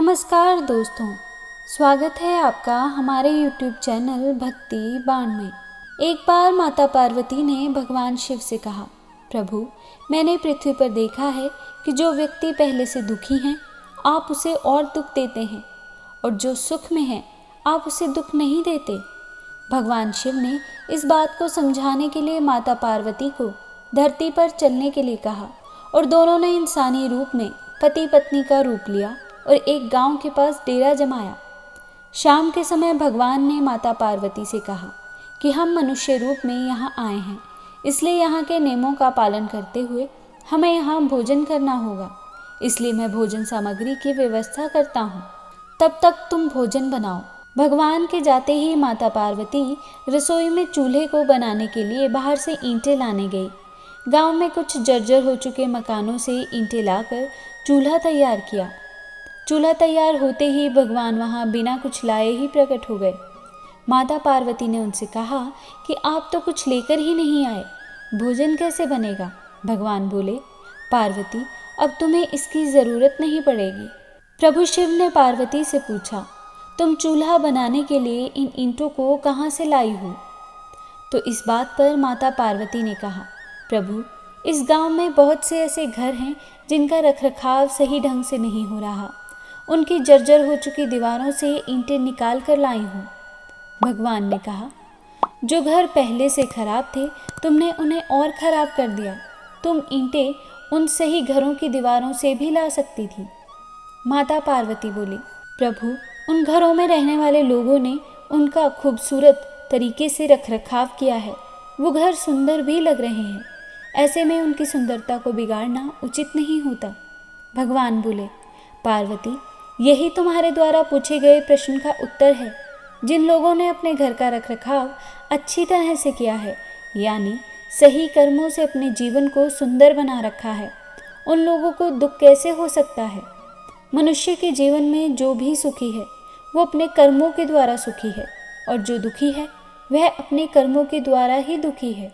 नमस्कार दोस्तों, स्वागत है आपका हमारे YouTube चैनल भक्ति बाण में। एक बार माता पार्वती ने भगवान शिव से कहा, प्रभु, मैंने पृथ्वी पर देखा है कि जो व्यक्ति पहले से दुखी हैं आप उसे और दुख देते हैं, और जो सुख में है आप उसे दुख नहीं देते। भगवान शिव ने इस बात को समझाने के लिए माता पार्वती को धरती पर चलने के लिए कहा, और दोनों ने इंसानी रूप में पति पत्नी का रूप लिया और एक गांव के पास डेरा जमाया। शाम के समय भगवान ने माता पार्वती से कहा कि हम मनुष्य रूप में यहाँ आए हैं, इसलिए यहाँ के नियमों का पालन करते हुए हमें यहाँ भोजन करना होगा। इसलिए मैं भोजन सामग्री की व्यवस्था करता हूँ, तब तक तुम भोजन बनाओ। भगवान के जाते ही माता पार्वती रसोई में चूल्हे को बनाने के लिए बाहर से ईंटें लाने गई। गांव में कुछ जर्जर हो चुके मकानों से ईंटें लाकर चूल्हा तैयार किया। चूल्हा तैयार होते ही भगवान वहाँ बिना कुछ लाए ही प्रकट हो गए। माता पार्वती ने उनसे कहा कि आप तो कुछ लेकर ही नहीं आए, भोजन कैसे बनेगा? भगवान बोले, पार्वती, अब तुम्हें इसकी ज़रूरत नहीं पड़ेगी। प्रभु शिव ने पार्वती से पूछा, तुम चूल्हा बनाने के लिए इन ईंटों को कहाँ से लाई हो? तो इस बात पर माता पार्वती ने कहा, प्रभु, इस गांव में बहुत से ऐसे घर हैं जिनका रखरखाव सही ढंग से नहीं हो रहा। उनकी जर्जर हो चुकी दीवारों से ईंटें निकाल कर लाई हूँ। भगवान ने कहा, जो घर पहले से खराब थे तुमने उन्हें और खराब कर दिया। तुम ईंटें उन सही घरों की दीवारों से भी ला सकती थी। माता पार्वती बोली, प्रभु, उन घरों में रहने वाले लोगों ने उनका खूबसूरत तरीके से रखरखाव किया है। वो घर सुंदर भी लग रहे हैं, ऐसे में उनकी सुंदरता को बिगाड़ना उचित नहीं होता। भगवान बोले, पार्वती, यही तुम्हारे द्वारा पूछे गए प्रश्न का उत्तर है। जिन लोगों ने अपने घर का रखरखाव अच्छी तरह से किया है, यानी सही कर्मों से अपने जीवन को सुंदर बना रखा है, उन लोगों को दुख कैसे हो सकता है? मनुष्य के जीवन में जो भी सुखी है वो अपने कर्मों के द्वारा सुखी है, और जो दुखी है वह अपने कर्मों के द्वारा ही दुखी है।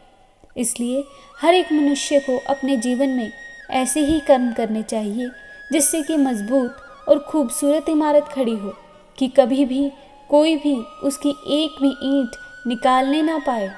इसलिए हर एक मनुष्य को अपने जीवन में ऐसे ही कर्म करने चाहिए जिससे कि मजबूत और खूबसूरत इमारत खड़ी हो कि कभी भी कोई भी उसकी एक भी ईंट निकालने ना पाए।